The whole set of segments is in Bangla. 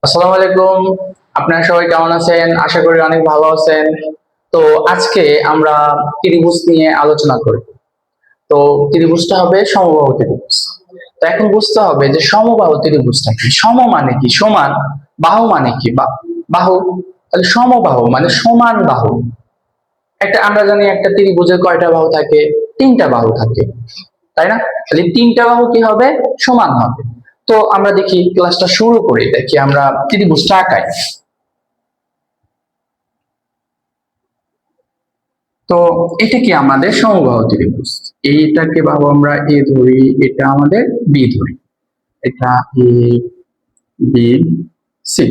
আসসালামু আলাইকুম। আপনারা সবাই কেমন আছেন? আশা করি অনেক ভালো আছেন। তো আজকে আমরা ত্রিভুজ নিয়ে আলোচনা করব। তো ত্রিভুজটা হবে সমবাহু ত্রিভুজ। তো এখন বুঝতে হবে যে সমবাহু ত্রিভুজটা কি। সম মানে কি? সমান। বাহু মানে কি? বাহু। তাহলে সমবাহু মানে সমান বাহু। আমরা জানি একটা ত্রিভুজের কয়টা বাহু থাকে? তিনটা বাহু থাকে, তাই না? তাহলে তিনটা বাহু কি হবে? সমান হবে। তো আমরা দেখি, ক্লাসটা শুরু করি, দেখি আমরা ত্রিভুজটা আঁকাই। তো এটা কি আমাদের সমবাহু ত্রিভুজ। এইটাকে বাহু আমরা এ ধরি, এটা আমাদের বি ধরি, এটা এ বি সি।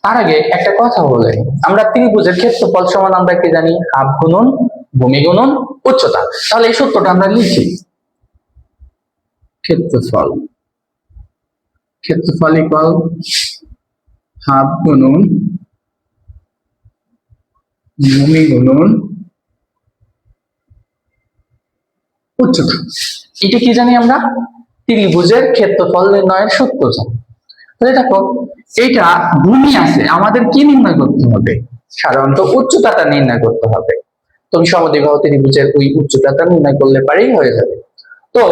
তার আগে একটা কথা বলে, আমরা ত্রিভুজের ক্ষেত্রফল সমান আমরা কি জানি? হাফ গুণন ভূমি গুণন উচ্চতা। তাহলে এই সূত্রটা আমরা লিখি। ক্ষেত্রফল ক্ষেত্রফল ইকুয়াল হাফ গুণন ভূমি গুণন উচ্চতা। এটা কি জানি আমরা? ত্রিভুজের ক্ষেত্রফল নির্ণয়ের সূত্র জানি। তাহলে দেখো, এটা ভূমি আছে, আমাদের কি নির্ণয় করতে হবে? সাধারণত উচ্চতাটা নির্ণয় করতে হবে। তুমি সমদ্বিবাহু ত্রিভুজের ওই উচ্চতাটা নির্ণয় করলে পারেই হয়ে যাবে। তো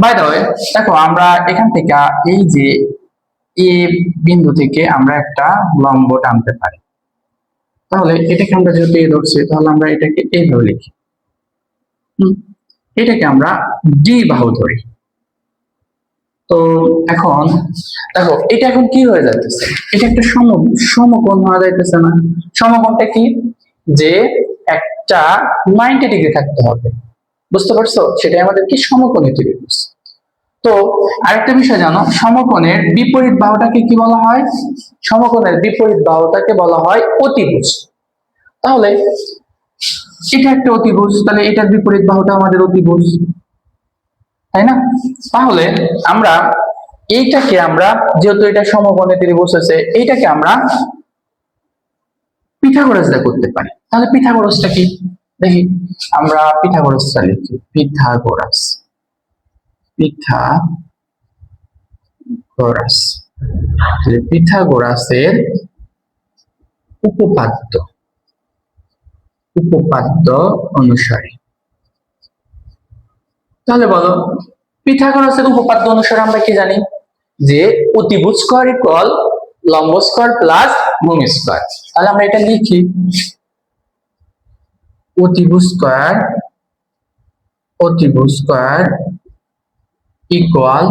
বাই দ্য ওয়ে, দেখো আমরা এখান থেকে এই যে এ বিন্দু থেকে আমরা একটা লম্ব টানতে পারি। তাহলে এটাকে আমরা যেহেতু এ ধরছি, তাহলে আমরা এটাকে এইভাবে লিখি। এটাকে আমরা ডি বাহু ধরি। তো এখন দেখো, এটা এখন কি হয়ে যাচ্ছে? এটা একটা সমকোণ হয়ে যাইতেছে না? সমকোণটা কি? যে একটা 90 ডিগ্রি থাকতে হবে, বুঝতে পারছো? সেটাই আমাদের কি সমকোণী ত্রিভুজ। তো আরেকটা বিষয় জানো, সমকোণের বিপরীত বাহুটাকে কি বলা হয়? সমকোণের বিপরীত বাহুটাকে বলা হয় অতিভুজ। তাহলে এটা একটা অতিভুজ, তাহলে এটার বিপরীত বাহুটা আমাদের অতিভুজ, তাই না? তাহলে আমরা এইটাকে আমরা, যেহেতু এটা সমকোণী ত্রিভুজ আছে, এইটাকে আমরা পিথাগোরাস দিয়ে করতে পারি। তাহলে পিথাগোরাসটা কি দেখি। আমরা পিথাগোরাসটা লিখি। পিথাগোরাস পিথাগোরাসের উপপাদ্য উপপাদ্য অনুসারে। তাহলে বলো, পিথাগোরাসের উপপাদ্য অনুসারে আমরা কি জানি? যে অতিভুজ স্কয়ার ইকুয়াল লম্ব স্কয়ার প্লাস ভূমি স্কয়ার। তাহলে আমরা এটা লিখি। অতিভুজ স্কয়ার ইকুয়াল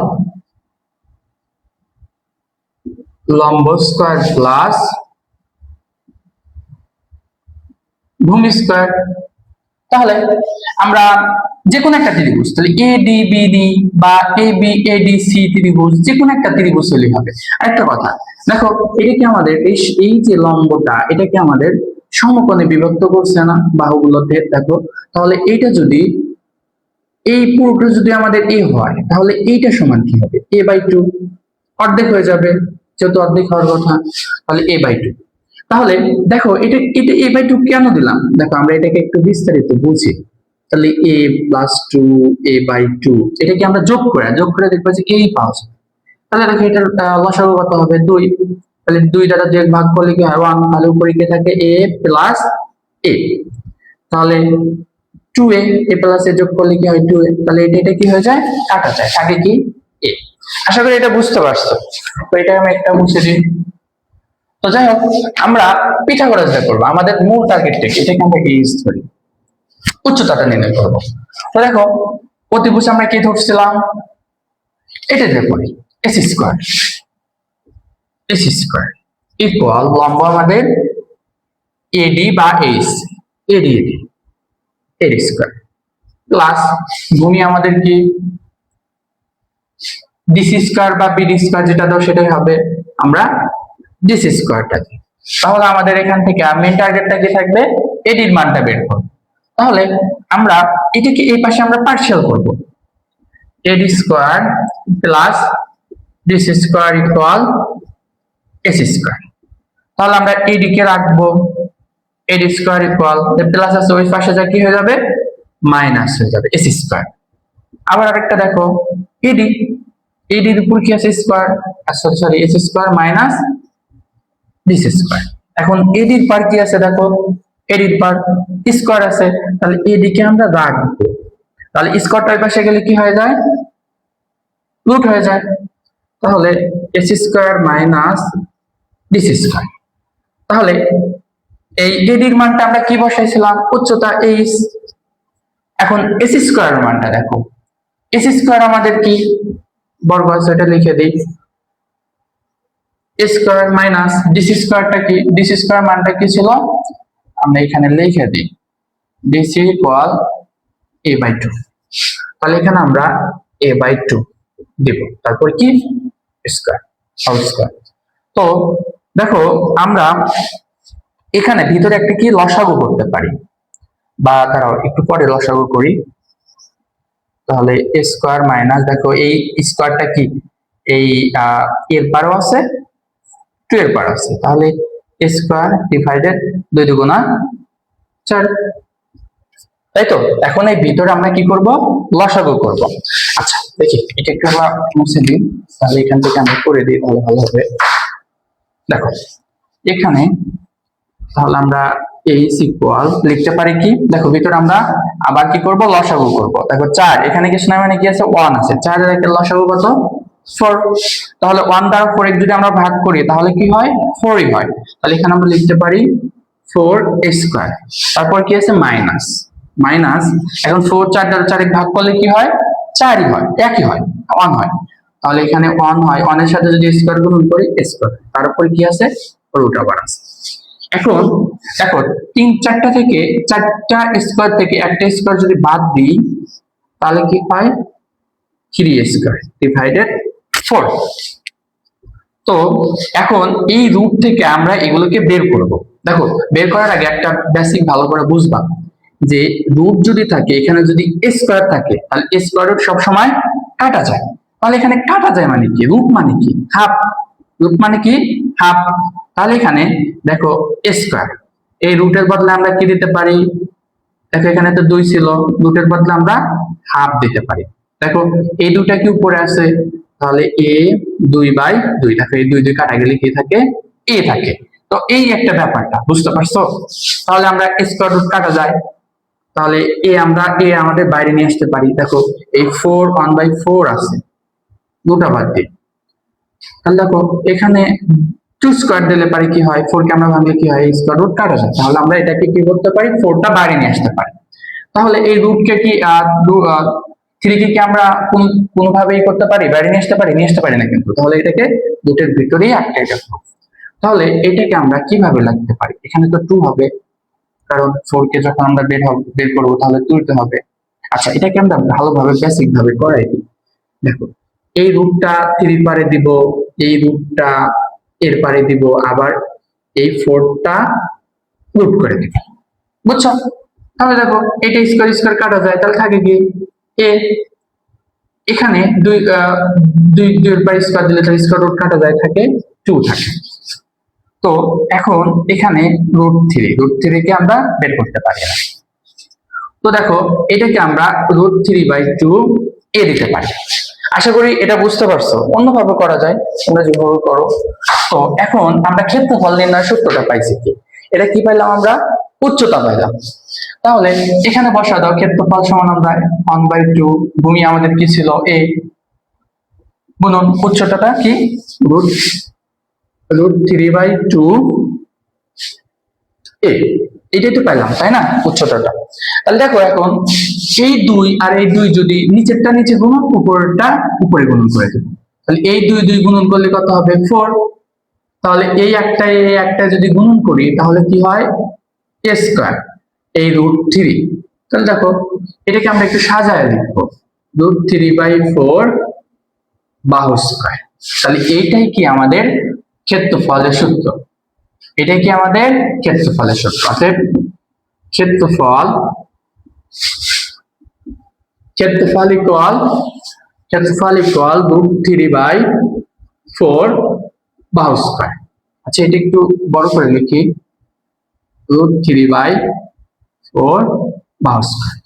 লম্ব স্কয়ার প্লাস ভূমি স্কয়ার। তাহলে আমরা যে কোনো একটা ত্রিভুজ, তাহলে এডিবিডি বা এবিএডিসি ত্রিভুজ, যে কোনো একটা ত্রিভুজ হলেই হবে। আরেকটা কথা দেখো, এটা কি আমাদের এই যে লম্বটা, এটা কি আমাদের সমকোণে বিভক্ত করছে না বাহুগুলোতে? দেখো, তাহলে এইটা যদি, এই পুরোটা যদি আমাদের এ হয়, তাহলে এইটা সমান কি হবে? a/2, অর্ধেক হয়ে যাবে, যেহেতু অর্ধেক হওয়ার কথা। তাহলে a/2। তাহলে দেখো, এটা এটা a/2 কেন দিলাম? দেখো, আমরা এটাকে একটু বিস্তারিত বুঝি। তাহলে a+2 a/2, এটাকে আমরা যোগ করে দেখবো যে এই পাওয়া যায়। তাহলে দেখো, এটার লসাগু কত হবে? 2। তাহলে 2 দ্বারা যে ভাগ করলে কি হয়? 1। তাহলে উপরে কি থাকে? a plus a। তাহলে 2a, a প্লাস a যোগ করলে কি হয়? 2a। তাহলে এটা কি হয়ে যায়? কাটা যায়, থাকে কি? a। আশা করি এটা বুঝতে পারছো। তো এটা আমি একটা মুছে দিই। তো যাই হোক, আমরা পিথাগোরাস দিয়ে করবো। আমাদের মূল টার্গেটটা কি? এটাকে আমরা ইউজ করি, উচ্চতাটা নির্ণয় করবো। তো দেখো, অতিভুজ আমরা কি ধরছিলাম? এটা দিয়ে করি। এস স্কয়ার ইকুয়াল লম্ব আমাদের এডি বা এইচ, এডি স্কয়ার প্লাস ভূমি আমাদের কি ডিসি স্কয়ার বা বিডি স্কয়ার, যেটা দাও সেটাই হবে। আমরা ডিসি স্কয়ারটা দিই। তাহলে আমাদের এখান থেকে মেইন টার্গেটটা কি থাকবে? এডির মানটা বের করব। তাহলে আমরা এটাকে এই পাশে আমরা পার্শিয়াল করব। AD square plus DC square equal S square. তাহলে আমরা এডি কে রাখবো, এডি স্কয়ার ইকুয়াল প্লাস আছে ওই পাশে, যা কি হয়ে যাবে? মাইনাস হয়ে যাবে এস স্কয়ার। আবার আরেকটা দেখো, এডি এর উপর কি আছে? Square, sorry S square minus this square. এখন এডির পার কি আছে দেখো, এডির পার স্কোয়ার আছে, তাহলে এডিকে আমরা রাখবো, তাহলে স্কোয়ারটা ওই পাশে গেলে কি হয়ে যায়, রুট হয়ে যায়। তাহলে S square minus this square. তাহলে এই এডির মানটা আমরা কি বসাইছিলাম, উচ্চতা এইচ। এখন এস স্কোয়ার মানটা দেখো, এস স্কোয়ার আমাদের কি বর্গ আছে, এটা লিখে দিই, স্কোয়ার মাইনাস ডিস স্কোয়ারটা কি, ডিস স্কোয়ার মানটা কি ছিল, আমরা এখানে লিখে দিই ডিস ইকুয়াল a বাই 2। তাহলে এখানে আমরা a বাই 2 দেব, তারপর কি স্কোয়ার হোল স্কোয়ার। তো দেখো আমরা এখানে ভিতরে একটা কি লসাগু করতে পারি, বা দাঁড়াও একটু পরে লসাগু করি। তাহলে a স্কোয়ার মাইনাস, দেখো এই স্কোয়ারটা কি এই এর পারও আছে 2 এর পার আছে, তাহলে a স্কোয়ার ডিভাইডেড 2 দুগুণা 4, তাই তো। এখন এই ভিতরে আমরা কি করব, লসাগু করব। আচ্ছা দেখি এটা একটু আমরা মুছে দিই, তাহলে এখান থেকে আমরা করে দিই, তাহলে ভালো হবে। দেখো এখানে তাহলে আমরা এইচ ইকুয়াল লিখতে পারি কি, দেখো ভিতরে আমরা আবার কি করব, লসাগু করব। দেখো 4 এখানে কিছু না, মানে কি আছে 1 আছে, 4 এর একটা লসাগু কত 4। তাহলে 1 দ্বারা 4 যদি আমরা ভাগ করি তাহলে কি হয়, 4ই হয়। তাহলে এখানে আমরা লিখতে পারি 4 স্কয়ার, তারপর কি আছে মাইনাস মাইনাস, এখন 4 4 দ্বারা 4 ভাগ করলে কি হয়, 4ই হয়, একই হয়, 1 হয়। তাহলে এখানে 1 হয়, 1 এর সাথে যদি স্কয়ার গুণ করি স্কয়ার, তারপর কি আছে রুট আবার আছে। এখন দেখো 3 4টা থেকে 4টা স্কয়ার থেকে একটা স্কয়ার যদি বাদ দিই তাহলে কি পাই, 3 স্কয়ার ডিভাইডেড 4। তো এখন এই রুট থেকে আমরা এগুলোকে বের করব। দেখো বের করার আগে একটা বেসিক ভালো করে বুঝবা, যে রুট যদি থাকে, এখানে যদি স্কয়ার থাকে তাহলে স্কয়ার রুট সব সময় কাটা যায়। তাহলে এখানে কাটা যায় মানে কি, রুট মানে কি হাফ, রুট মানে কি হাফ। তাহলে এখানে দেখো স্কয়ার, এই রুটের বদলে আমরা কি দিতে পারি, দেখো এখানে তো 2 ছিল, রুটের বদলে আমরা হাফ দিতে পারি। দেখো এই দুটা কি উপরে আছে, তাহলে a 2/2, দেখো এই 2 2 কাটা গেলে কি থাকে, a থাকে। তো এই একটা ব্যাপারটা বুঝতে পারছো। তাহলে আমরা স্কয়ার রুট কাটা যায়, তাহলে a আমাদের বাইরে নিয়ে আসতে পারি। দেখো এই 4 1/4 আছে, দুটা বাদ দিই, তাহলে দেখো এখানে 2 স্কয়ার দিলে পারি কি হয়, 4 কে আমরা ভাঙলে কি হয়, স্কয়ার রুট কাটা যায়। তাহলে আমরা এটাকে কি করতে পারি, 4টা বাইরে নিয়ে আসতে পারি। তাহলে এই রুটকে কি 3 কে কি আমরা কোনোভাবেই করতে পারি, বাইরে নিয়ে আসতে পারি, নিয়ে আসতে পারি না কিন্তু। তাহলে এটাকে রুটের ভিতরেই আটকাই রাখবো। তাহলে এটাকে আমরা কিভাবে লিখতে পারি, এখানে তো 2 হবে, কারণ 4 কে যখন আমরা বের করবো তাহলে 2 তে হবে। আচ্ছা এটাকে আমরা ভালোভাবে বেসিক ভাবে করাই দিই। দেখো এই রুটটা 3 পারে দিব, এই রুটটা এর পারে দিব, আবার এই 4টা রুট করে দিব, বুঝছো। তাহলে দেখো এটা স্কয়ার স্কয়ার কাটা যায়, তাহলে থাকে কি a, এখানে 2 এর পারে স্কয়ার দিলে তাহলে স্কয়ার রুট কাটা যায়, থাকে 2 থাকে। তো এখন এখানে √3 কে আমরা বের করতে পারি না। তো দেখো এটাকে আমরা √3/2 a দিতে পারি। আশা করি এটা বুঝতে পারছো। অন্যভাবে করা যায়, তোমরা যেভাবে করো। তো এখন আমরা ক্ষেত্রফল নির্ণয়ের সূত্রটা পাইছি কি, এটা কি পাইলাম আমরা, উচ্চতা পাইলাম। তাহলে এখানে বসা দাও, ক্ষেত্রফল সমান আমরা 1/2, ভূমি আমাদের কি ছিল a, গুণন উচ্চতাটা কি √3/2 a, এটাই তো পাইলাম তাই না উচ্চতাটা। তাহলে দেখো এখন এই 2 আর এই 2 যদি নিচেরটা নিচে গুণন, উপরেরটা উপরে গুণন করে দেব, তাহলে এই 2 2 গুণন করলে কত হবে 4। তাহলে এই একটা যদি গুণন করি তাহলে কি হয় a স্কয়ার, এই √3। তাহলে দেখো এটাকে আমরা একটু সাজায় লিখবো, √3/4 বাহু স্কয়ার। তাহলে এইটাই কি আমাদের ক্ষেত্রফলের সূত্র, এটাই কি আমাদের ক্ষেত্রফলের সূত্র। অতএব ক্ষেত্রফল ইকুয়াল √3/4 বাহু স্কয়ার। আচ্ছা এটা একটু বড় করে লিখি, √3/4 বাহু স্কয়ার।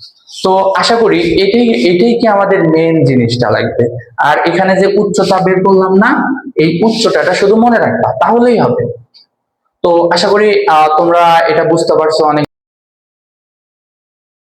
তো আশা করি এটাই কি আমাদের মেন জিনিসটা লাগবে। আর এখানে যে উচ্চতা বের করলাম না, এই উচ্চতাটা শুধু মনে রাখবা, তাহলেই হবে। তো আশা করি তোমরা এটা বুঝতে পারছো অনেক